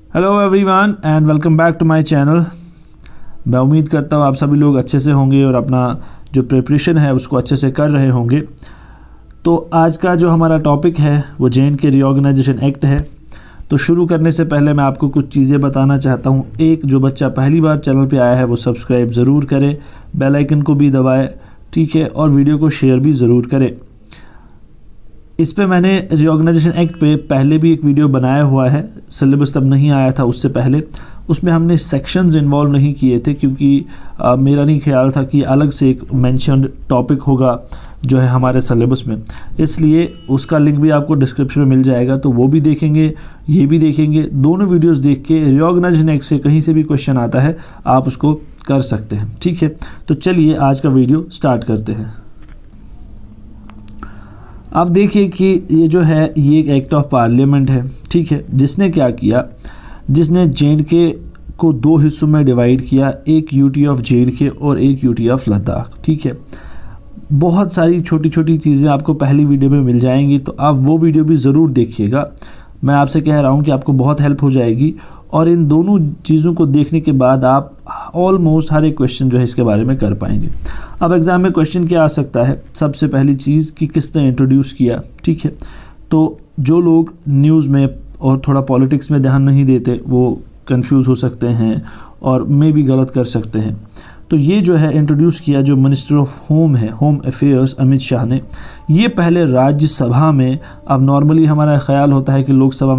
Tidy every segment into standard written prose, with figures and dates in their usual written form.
Hello everyone and welcome back to my channel. मैं उम्मीद करता हूँ आप सभी लोग अच्छे से होंगे और अपना जो प्रिपरेशन है उसको अच्छे से कर रहे होंगे। तो आज का जो हमारा टॉपिक है वो जे.एंड.के रीऑर्गेनाइजेशन एक्ट है। तो शुरू करने से पहले मैं आपको कुछ चीज़ें बताना चाहता हूँ। एक, जो बच्चा पहली बार चैनल पे आया है वो सब्सक्राइब ज़रूर करे, बेल आइकन को भी दबाए, ठीक है, और वीडियो को शेयर भी ज़रूर करें। इस पे मैंने रीऑर्गेनाइजेशन एक्ट पे पहले भी एक वीडियो बनाया हुआ है, सिलेबस तब नहीं आया था उससे पहले। उसमें हमने सेक्शंस इन्वॉल्व नहीं किए थे क्योंकि मेरा नहीं ख्याल था कि अलग से एक मेंशन्ड टॉपिक होगा जो है हमारे सिलेबस में, इसलिए उसका लिंक भी आपको डिस्क्रिप्शन में मिल जाएगा। तो वो भी देखेंगे, ये भी देखेंगे, दोनों वीडियोज़ देख के रीऑर्गेनाइजेशन एक्ट से कहीं से भी क्वेश्चन आता है आप उसको कर सकते हैं, ठीक है। तो चलिए आज का वीडियो स्टार्ट करते हैं। आप देखिए कि ये जो है ये एक एक्ट ऑफ पार्लियामेंट है, ठीक है, जिसने क्या किया, जिसने जे.एंड.के को दो हिस्सों में डिवाइड किया, एक यूटी ऑफ जे.एंड.के और एक यूटी ऑफ लद्दाख, ठीक है। बहुत सारी छोटी छोटी चीज़ें आपको पहली वीडियो में मिल जाएंगी, तो आप वो वीडियो भी ज़रूर देखिएगा। मैं आपसे कह रहा हूँ कि आपको बहुत हेल्प हो जाएगी और इन दोनों चीज़ों को देखने के बाद आप ऑलमोस्ट हर एक क्वेश्चन जो है इसके बारे में कर पाएंगे। अब एग्ज़ाम में क्वेश्चन क्या आ सकता है, सबसे पहली चीज़ कि किसने इंट्रोड्यूस किया, ठीक है। तो जो लोग न्यूज़ में और थोड़ा पॉलिटिक्स में ध्यान नहीं देते वो कंफ्यूज हो सकते हैं और मे भी गलत कर सकते हैं। तो ये जो है इंट्रोड्यूस किया जो मिनिस्टर ऑफ होम है, होम अफेयर्स, अमित शाह ने। ये पहले राज्यसभा में, अब नॉर्मली हमारा ख्याल होता है कि लोकसभा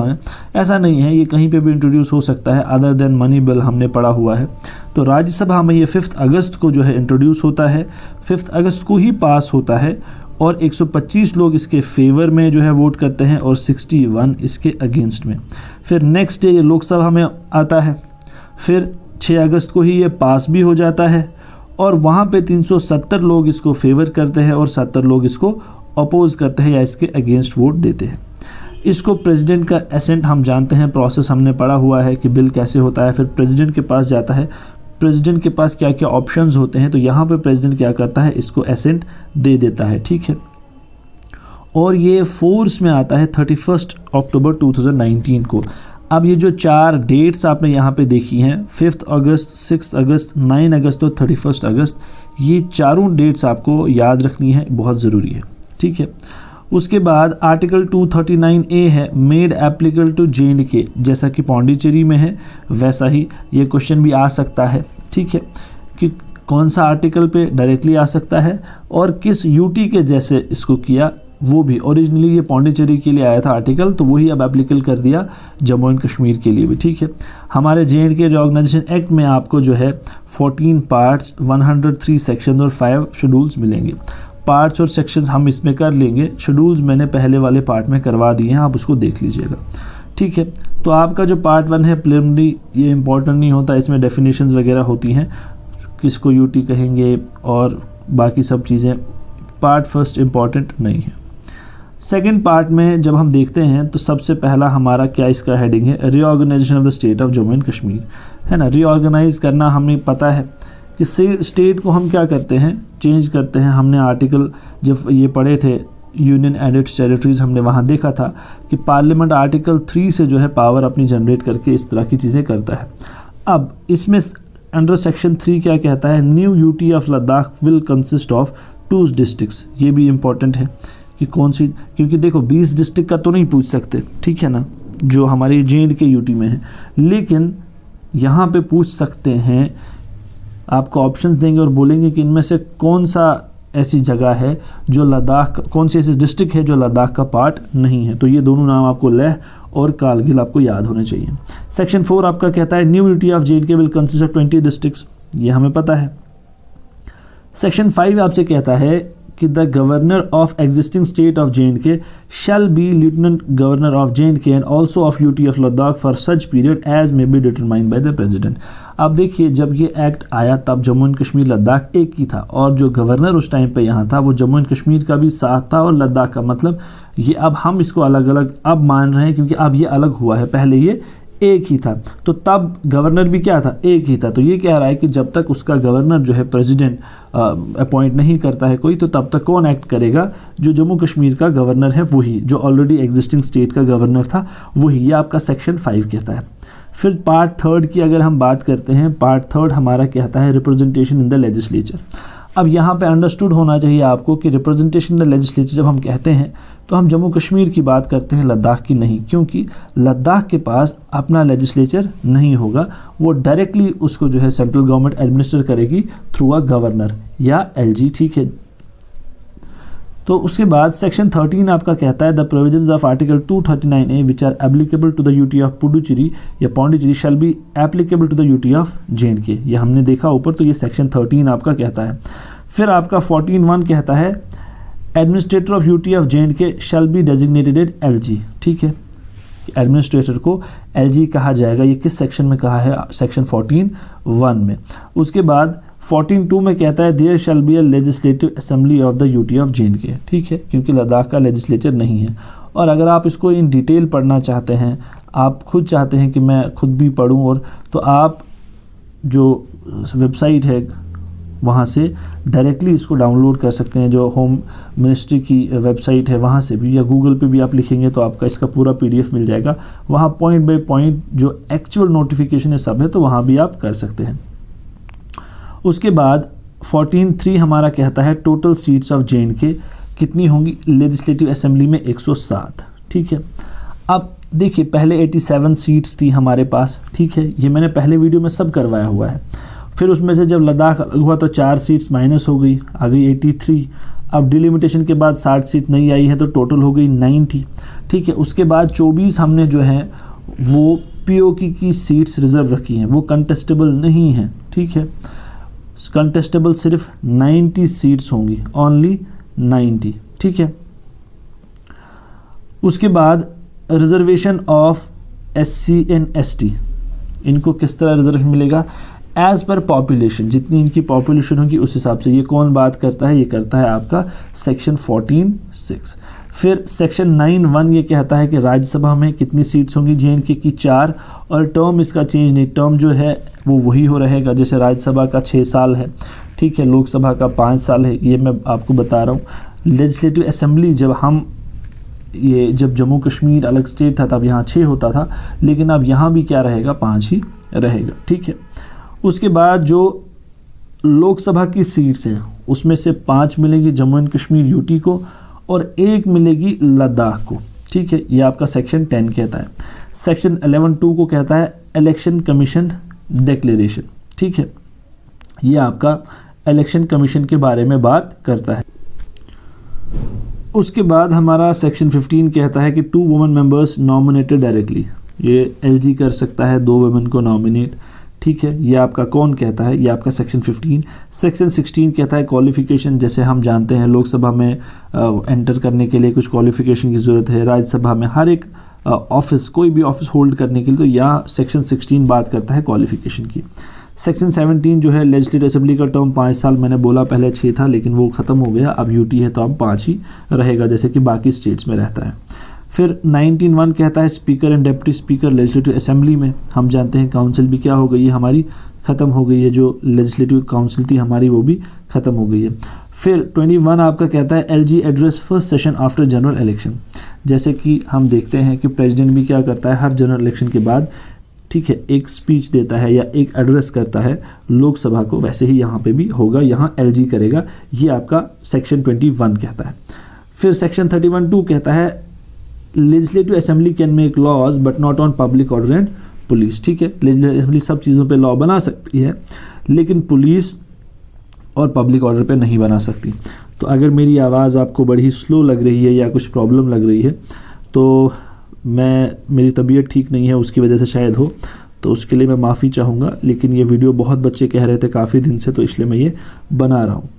में, ऐसा नहीं है, ये कहीं पे भी इंट्रोड्यूस हो सकता है अदर देन मनी बिल हमने पढ़ा हुआ है। तो राज्यसभा में ये 5 अगस्त को जो है इंट्रोड्यूस होता है, 5 अगस्त को ही पास होता है और 125 लोग इसके फेवर में जो है वोट करते हैं और 61 इसके अगेंस्ट में। फिर नेक्स्ट डे ये लोकसभा में आता है, फिर 6 अगस्त को ही ये पास भी हो जाता है और वहाँ पे 370 लोग इसको फेवर करते हैं और 70 लोग इसको अपोज करते हैं या इसके अगेंस्ट वोट देते हैं। इसको प्रेसिडेंट का एसेंट, हम जानते हैं प्रोसेस हमने पढ़ा हुआ है कि बिल कैसे होता है, फिर प्रेसिडेंट के पास जाता है, प्रेसिडेंट के पास क्या क्या ऑप्शंस होते हैं, तो यहाँ पे प्रेसिडेंट क्या करता है, इसको एसेंट दे देता है, ठीक है। और ये फोर्स में आता है 31 अक्टूबर 2019 को। अब ये जो 4 डेट्स आपने यहाँ पे देखी हैं, 5 अगस्त, 6 अगस्त, 9 अगस्त और 31 अगस्त, ये चारों डेट्स आपको याद रखनी है, बहुत ज़रूरी है, ठीक है। उसके बाद आर्टिकल 239A है, मेड एप्लीकेबल टू जे.एंड.के, जैसा कि पौंडीचेरी में है वैसा ही ये क्वेश्चन भी आ सकता है, ठीक है, कि कौन सा आर्टिकल पे डायरेक्टली आ सकता है और किस यूटी के जैसे इसको किया, वो भी ओरिजिनली ये पौंडीचेरी के लिए आया था आर्टिकल, तो वही अब एप्लीकेबल कर दिया जम्मू एंड कश्मीर के लिए भी, ठीक है। हमारे जे.एंड.के रीऑर्गेनाइजेशन एक्ट में आपको जो है 14 पार्ट्स, 103 सेक्शन और 5 शेड्यूल्स मिलेंगे। पार्ट्स और सेक्शंस हम इसमें कर लेंगे, शेड्यूल्स मैंने पहले वाले पार्ट में करवा दिए हैं, आप उसको देख लीजिएगा, ठीक है। तो आपका जो पार्ट 1 है प्रिलिमिनरी, ये इंपॉर्टेंट नहीं होता, इसमें डेफिनेशंस वगैरह होती हैं, किसको यूटी कहेंगे और बाकी सब चीज़ें। पार्ट फर्स्ट इंपॉर्टेंट नहीं है। सेकेंड पार्ट में जब हम देखते हैं तो सबसे पहला हमारा क्या इसका हेडिंग है, reorganisation of the state of Jammu and Kashmir, है ना। रीऑर्गेनाइज करना हमें पता है कि स्टेट को हम क्या करते हैं, चेंज करते हैं। हमने आर्टिकल जब ये पढ़े थे यूनियन एंड इट्स टेरिटरीज, हमने वहाँ देखा था कि पार्लियामेंट आर्टिकल 3 से जो है पावर अपनी जनरेट करके इस तरह की चीज़ें करता है। अब इसमें अंडर सेक्शन 3 क्या कहता है, new UT of Ladakh will consist of 2 districts. ये भी इम्पॉर्टेंट है कि कौन सी, क्योंकि देखो 20 डिस्ट्रिक्ट का तो नहीं पूछ सकते, ठीक है ना, जो हमारी जे.एंड.के यूटी में है, लेकिन यहाँ पे पूछ सकते हैं, आपको ऑप्शंस देंगे और बोलेंगे कि इनमें से कौन सा ऐसी जगह है जो लद्दाख, कौन सी ऐसी डिस्ट्रिक्ट है जो लद्दाख का पार्ट नहीं है। तो ये दोनों नाम आपको लेह और कारगिल आपको याद होने चाहिए। सेक्शन 4 आपका कहता है new UT of J&K will consist of 20 districts, ये हमें पता है। सेक्शन 5 आपसे कहता है कि the governor of existing state of J and K shall be lieutenant governor of J and K and also of UT of Ladakh for such period as may be determined by the president. अब देखिए, जब ये एक्ट आया तब जम्मू एंड कश्मीर लद्दाख एक ही था और जो गवर्नर उस टाइम पे यहाँ था वो जम्मू एंड कश्मीर का भी साथ था और लद्दाख का, मतलब ये अब हम इसको अलग अलग अब मान रहे हैं क्योंकि अब ये अलग हुआ है, पहले ये एक ही था, तो तब गवर्नर भी क्या था, एक ही था। तो ये कह रहा है कि जब तक उसका गवर्नर जो है प्रेसिडेंट अपॉइंट नहीं करता है कोई, तो तब तक कौन एक्ट करेगा, जो जम्मू कश्मीर का गवर्नर है वही, जो ऑलरेडी एग्जिस्टिंग स्टेट का गवर्नर था वही। ये आपका सेक्शन 5 कहता है। फिर पार्ट 3 की अगर हम बात करते हैं, पार्ट 3 हमारा कहता है रिप्रेजेंटेशन इन द लेजिस्लेचर। अब यहाँ पे अंडरस्टूड होना चाहिए आपको कि रिप्रेजेंटेशन इन द लेजिस्लेचर जब हम कहते हैं तो हम जम्मू कश्मीर की बात करते हैं, लद्दाख की नहीं, क्योंकि लद्दाख के पास अपना लेजिस्लेचर नहीं होगा। वो डायरेक्टली उसको जो है सेंट्रल गवर्नमेंट एडमिनिस्टर करेगी थ्रू अ गवर्नर या एलजी, ठीक है। तो उसके बाद सेक्शन 13 आपका कहता है the provisions of article 239A which are applicable to the UT of Puducherry या Pondicherry shall be applicable to the UT of JNK। ये हमने देखा ऊपर, तो ये सेक्शन 13 आपका कहता है। फिर आपका 14(1) कहता है administrator of UT of JNK shall be designated as LG, ठीक है। एडमिनिस्ट्रेटर को LG कहा जाएगा। ये किस सेक्शन में कहा है, सेक्शन 14(1) में। उसके बाद 14(2) में कहता है there shall be a legislative assembly of the UT of JNK, ठीक है, क्योंकि लद्दाख का लेजिस्लेचर नहीं है। और अगर आप इसको इन डिटेल पढ़ना चाहते हैं, आप खुद चाहते हैं कि मैं खुद भी पढूं, और तो आप जो वेबसाइट है वहाँ से डायरेक्टली इसको डाउनलोड कर सकते हैं, जो होम मिनिस्ट्री की वेबसाइट है वहाँ से भी, या गूगल पे भी आप लिखेंगे तो आपका इसका पूरा PDF मिल जाएगा। वहाँ पॉइंट बाय पॉइंट जो एक्चुअल नोटिफिकेशन है सब है, तो वहाँ भी आप कर सकते हैं। उसके बाद 14(3) हमारा कहता है टोटल सीट्स ऑफ JNK कितनी होंगी लेजिस्लेटिव असेंबली में, 107, ठीक है। अब देखिए पहले 87 सीट्स थी हमारे पास, ठीक है, ये मैंने पहले वीडियो में सब करवाया हुआ है। फिर उसमें से जब लद्दाख अलग हुआ तो 4 सीट्स माइनस हो गई, आ गई 83। अब डिलिमिटेशन के बाद 60 सीट नहीं आई है तो टोटल हो गई 90, ठीक है। उसके बाद 24 हमने जो है वो POK की सीट्स रिजर्व रखी हैं, वो कंटेस्टेबल नहीं हैं, ठीक है। कंटेस्टेबल सिर्फ 90 सीट्स होंगी, ओनली 90, ठीक है। उसके बाद reservation of SC and ST, इनको किस तरह रिजर्वेशन मिलेगा, एज पर पॉपुलेशन, जितनी इनकी पॉपुलेशन होगी उस हिसाब से। ये कौन बात करता है, ये करता है आपका सेक्शन 14(6). फिर सेक्शन 9(1) ये कहता है कि राज्यसभा में कितनी सीट्स होंगी JNK की, 4, और टर्म इसका चेंज नहीं, टर्म जो है वो वही हो रहेगा। जैसे राज्यसभा का 6 साल है, ठीक है, लोकसभा का 5 साल है, ये मैं आपको बता रहा हूँ। लेजिस्लेटिव असेंबली जब जम्मू कश्मीर अलग स्टेट था तब यहाँ 6 होता था, लेकिन अब यहाँ भी क्या रहेगा, 5 ही रहेगा, ठीक है। उसके बाद जो लोकसभा की सीट्स हैं उसमें से 5 मिलेगी जम्मू एंड कश्मीर यूटी को और 1 मिलेगी लद्दाख को, ठीक है। ये आपका सेक्शन 10 कहता है। सेक्शन 11(2) को कहता है इलेक्शन कमीशन डिक्लेरेशन, ठीक है। ये आपका इलेक्शन कमीशन के बारे में बात करता है। उसके बाद हमारा सेक्शन 15 कहता है कि 2 वुमेन मेंबर्स नॉमिनेटेड डायरेक्टली, ये LG कर सकता है 2 वुमेन को नॉमिनेट, ठीक है। ये आपका कौन कहता है, ये आपका सेक्शन 15। सेक्शन 16 कहता है क्वालिफ़िकेशन, जैसे हम जानते हैं लोकसभा में एंटर करने के लिए कुछ क्वालिफ़िकेशन की ज़रूरत है, राज्यसभा में हर एक ऑफिस, कोई भी ऑफिस होल्ड करने के लिए, तो यहाँ सेक्शन 16 बात करता है क्वालिफ़िकेशन की। सेक्शन 17 जो है लेजिस्लेटिव असेंबली का टर्म 5 साल, मैंने बोला पहले 6 था लेकिन वो ख़त्म हो गया, अब यूटी है तो अब 5 ही रहेगा जैसे कि बाकी स्टेट्स में रहता है। फिर 19(1) कहता है speaker and deputy speaker legislative assembly में, हम जानते हैं काउंसिल भी क्या हो गई है हमारी, ख़त्म हो गई है, जो लेजिस्लेटिव काउंसिल थी हमारी वो भी ख़त्म हो गई है। फिर 21 आपका कहता है LG address first session after general election, जैसे कि हम देखते हैं कि प्रेसिडेंट भी क्या करता है हर जनरल इलेक्शन के बाद, ठीक है, एक स्पीच देता है या एक एड्रेस करता है लोकसभा को, वैसे ही यहाँ पे भी होगा, यहाँ LG करेगा, ये आपका सेक्शन 21 कहता है। फिर सेक्शन 31(2) कहता है legislative assembly can make laws but not on public order and police, ठीक है। लेजिस्लेटिव असेंबली सब चीज़ों पे लॉ बना सकती है लेकिन पुलिस और पब्लिक ऑर्डर पे नहीं बना सकती। तो अगर मेरी आवाज़ आपको बड़ी स्लो लग रही है या कुछ प्रॉब्लम लग रही है तो मेरी तबीयत ठीक नहीं है उसकी वजह से शायद हो, तो उसके लिए मैं माफ़ी चाहूँगा। लेकिन ये वीडियो बहुत बच्चे कह रहे थे काफ़ी दिन से, तो इसलिए मैं ये बना रहा हूँ।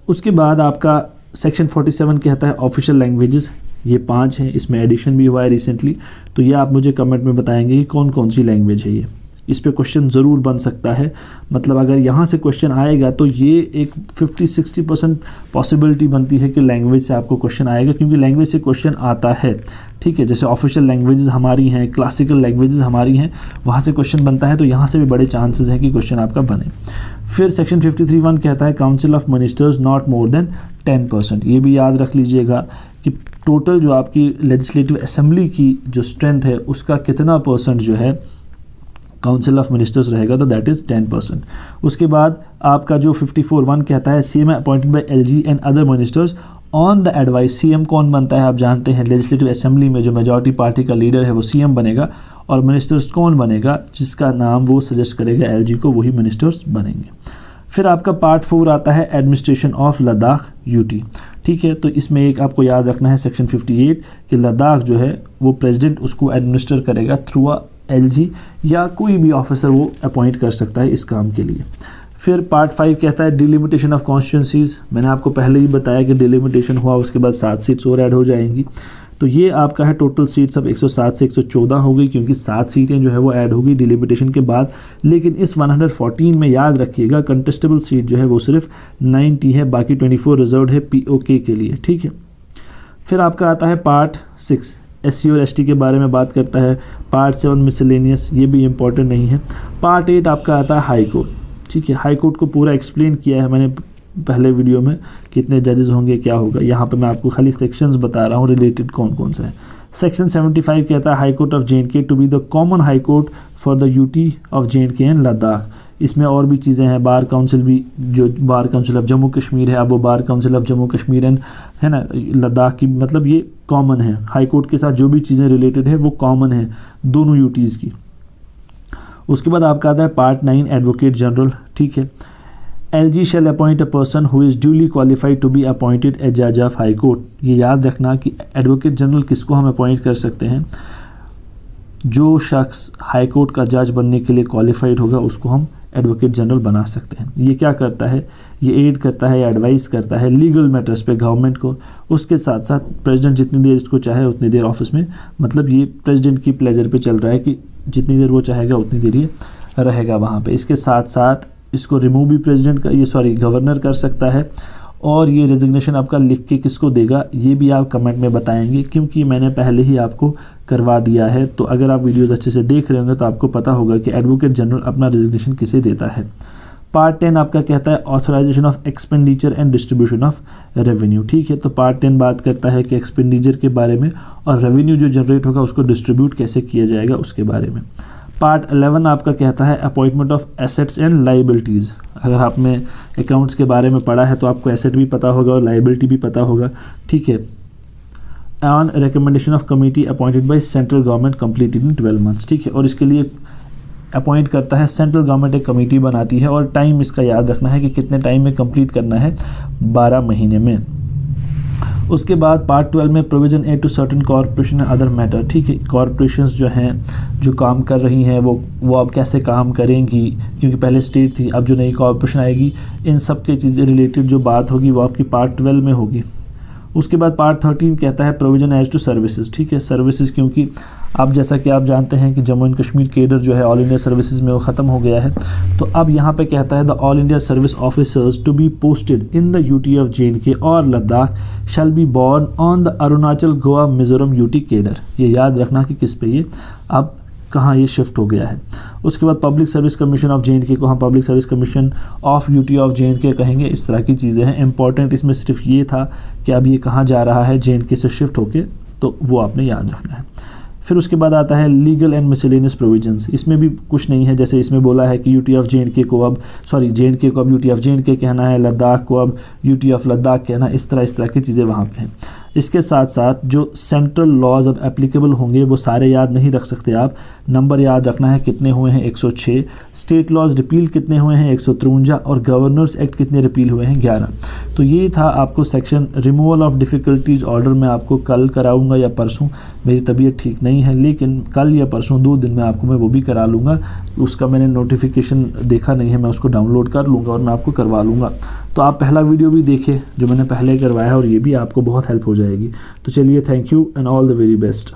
उसके बाद आपका सेक्शन 47 कहता है ऑफिशियल लैंग्वेजेस, ये 5 हैं, इसमें एडिशन भी हुआ है रिसेंटली, तो ये आप मुझे कमेंट में बताएंगे कि कौन कौन सी लैंग्वेज है ये। इस पे क्वेश्चन ज़रूर बन सकता है। मतलब अगर यहाँ से क्वेश्चन आएगा तो ये एक 50-60% पॉसिबिलिटी बनती है कि लैंग्वेज से आपको क्वेश्चन आएगा, क्योंकि लैंग्वेज से क्वेश्चन आता है। ठीक है, जैसे ऑफिशियल लैंग्वेजेस हमारी हैं, क्लासिकल लैंग्वेजेस हमारी हैं, वहाँ से क्वेश्चन बनता है, तो यहाँ से भी बड़े चांसेस हैं कि क्वेश्चन आपका बने। फिर सेक्शन 53(1) कहता है council of ministers not more than 10%। ये भी याद रख लीजिएगा कि टोटल जो आपकी लेजिस्लेटिव असेंबली की जो स्ट्रेंथ है उसका कितना परसेंट जो है काउंसिल ऑफ मिनिस्टर्स रहेगा, तो दैट इज़ 10%। उसके बाद आपका जो 54(1) कहता है CM appointed by LG and other ministers on the advice. CM कौन बनता है आप जानते हैं, लेजिस्लेटिव असेंबली में जो मेजॉरिटी पार्टी का लीडर है वो सीएम बनेगा, और मिनिस्टर्स कौन बनेगा, जिसका नाम वो सजेस्ट करेगा एलजी को, वही मिनिस्टर्स बनेंगे। फिर आपका पार्ट 4 आता है एडमिनिस्ट्रेशन ऑफ लद्दाख यूटी। ठीक है, तो इसमें एक आपको याद रखना है सेक्शन 58 कि लद्दाख जो है वो प्रेसिडेंट उसको एडमिनिस्टर करेगा थ्रू अ एलजी, या कोई भी ऑफिसर वो अपॉइंट कर सकता है इस काम के लिए। फिर पार्ट 5 कहता है डिलिमिटेशन ऑफ कॉन्स्टिट्यूंसीज। मैंने आपको पहले ही बताया कि डिलिमिटेशन हुआ उसके बाद 7 सीट्स और ऐड हो जाएंगी, तो ये आपका है टोटल सीट्स अब 107 से 114 हो गई, क्योंकि 7 सीटें जो है वो ऐड होगी डिलिमिटेशन के बाद। लेकिन इस 114 में याद रखिएगा कंटेस्टेबल सीट जो है वो सिर्फ 90 है, बाकी 24 रिजर्व है पीओके के लिए। ठीक है, फिर आपका आता है पार्ट 6 एससी और एसटी के बारे में बात करता है। पार्ट 7 मिसलेनियस, ये भी इंपॉर्टेंट नहीं है। पार्ट 8 आपका आता है हाई कोर्ट। ठीक है, हाई कोर्ट को पूरा एक्सप्लेन किया है मैंने पहले वीडियो में, कितने जजेस होंगे क्या होगा। यहाँ पे मैं आपको खाली सेक्शंस बता रहा हूँ रिलेटेड कौन कौन सा है। सेक्शन 75 कहता है high court of J and K to be the common high court for the UT of J and K and Ladakh. इसमें और भी चीज़ें हैं, बार काउंसिल भी, जो bar council of Jammu Kashmir है अब वो bar council of Jammu Kashmir and है ना लद्दाख की, मतलब ये कॉमन है। हाई कोर्ट के साथ जो भी चीज़ें रिलेटेड है वो कॉमन है दोनों यूटीज़ की। उसके बाद आपका आता है पार्ट 9 एडवोकेट जनरल। ठीक है, LG shall appoint a person who is duly qualified to be appointed a जज ऑफ हाई कोर्ट। ये याद रखना कि एडवोकेट जनरल किसको हम अपॉइंट कर सकते हैं, जो शख्स हाई कोर्ट का जज बनने के लिए क्वालिफाइड होगा उसको हम एडवोकेट जनरल बना सकते हैं। ये क्या करता है, ये एड करता है, एडवाइस करता है लीगल मैटर्स पे गवर्नमेंट को। उसके साथ साथ प्रेसिडेंट जितनी देर इसको चाहे उतनी देर ऑफिस में, मतलब ये प्रेसिडेंट की प्लेजर पे चल रहा है कि जितनी देर वो चाहेगा उतनी देर ये रहेगा वहाँ पे। इसके साथ साथ इसको रिमूव भी प्रेसिडेंट का गवर्नर कर सकता है, और ये रेजिग्नेशन आपका लिख के किसको देगा ये भी आप कमेंट में बताएंगे, क्योंकि मैंने पहले ही आपको करवा दिया है। तो अगर आप वीडियोज़ अच्छे से देख रहे होंगे तो आपको पता होगा कि एडवोकेट जनरल अपना रेजिग्नेशन किसे देता है। पार्ट 10 आपका कहता है authorisation of expenditure and distribution of revenue. ठीक है, तो पार्ट 10 बात करता है कि एक्सपेंडिचर के बारे में और रेवेन्यू जो जनरेट होगा उसको डिस्ट्रीब्यूट कैसे किया जाएगा उसके बारे में। पार्ट 11 आपका कहता है appointment of assets and liabilities. अगर आपने अकाउंट्स के बारे में पढ़ा है तो आपको एसेट भी पता होगा और लाइबिलिटी भी पता होगा। ठीक है, on recommendation of committee appointed by central government completed in 12 months. ठीक है, और इसके लिए अपॉइंट करता है सेंट्रल गवर्नमेंट, एक कमेटी बनाती है, और टाइम इसका याद रखना है कि कितने टाइम में कंप्लीट करना है, 12 महीने में। उसके बाद पार्ट 12 में provision a to certain corporation and other matter. ठीक है, कॉर्पोरेशंस जो हैं जो काम कर रही हैं वो अब कैसे काम करेंगी, क्योंकि पहले स्टेट थी, अब जो नई कॉर्पोरेशन आएगी इन सब के चीज़ें रिलेटेड जो बात होगी वो आपकी पार्ट 12 में होगी। उसके बाद पार्ट 13 कहता है प्रोविजन एज टू सर्विसेज। ठीक है, सर्विसेज, क्योंकि अब जैसा कि आप जानते हैं कि जम्मू एंड कश्मीर केडर जो है ऑल इंडिया सर्विसेज में वो ख़त्म हो गया है, तो अब यहाँ पे कहता है the All India service officers to be posted in the UT of J and K और Ladakh shall be borne on the Arunachal Goa Mizoram UT cadre. ये याद रखना कि किस पे ये अब कहाँ ये शिफ्ट हो गया है। उसके बाद public service commission of J&K को हम public service commission of UT of J&K कहेंगे। इस तरह की चीज़ें हैं। इंपॉर्टेंट इसमें सिर्फ ये था कि अब ये कहाँ जा रहा है, जे.एंड.के से शिफ्ट होके, तो वो आपने याद रखना है। फिर उसके बाद आता है लीगल एंड मिसलेनियस प्रोविजंस। इसमें भी कुछ नहीं है, जैसे इसमें बोला है कि यूटी ऑफ जे.एंड.के को अब जे.एंड.के को अब यूटी ऑफ जे.एंड.के कहना है, लद्दाख को अब यूटी ऑफ लद्दाख कहना, इस तरह की चीज़ें वहाँ पे हैं। इसके साथ साथ जो सेंट्रल लॉज अब एप्लीकेबल होंगे वो सारे याद नहीं रख सकते आप, नंबर याद रखना है कितने हुए हैं, 106। स्टेट लॉज रिपील कितने हुए हैं, 153, और गवर्नर्स एक्ट कितने रिपील हुए हैं, 11। तो ये था आपको section. Removal of difficulties order मैं आपको कल कराऊंगा या परसों, मेरी तबीयत ठीक नहीं है, लेकिन कल या परसों 2 दिन में आपको मैं वो भी करा लूँगा। उसका मैंने नोटिफिकेशन देखा नहीं है, मैं उसको डाउनलोड कर लूँगा और मैं आपको करवा लूँगा। तो आप पहला वीडियो भी देखें जो मैंने पहले करवाया, और ये भी आपको बहुत हेल्प हो जाएगी। तो चलिए, thank you and all the very best.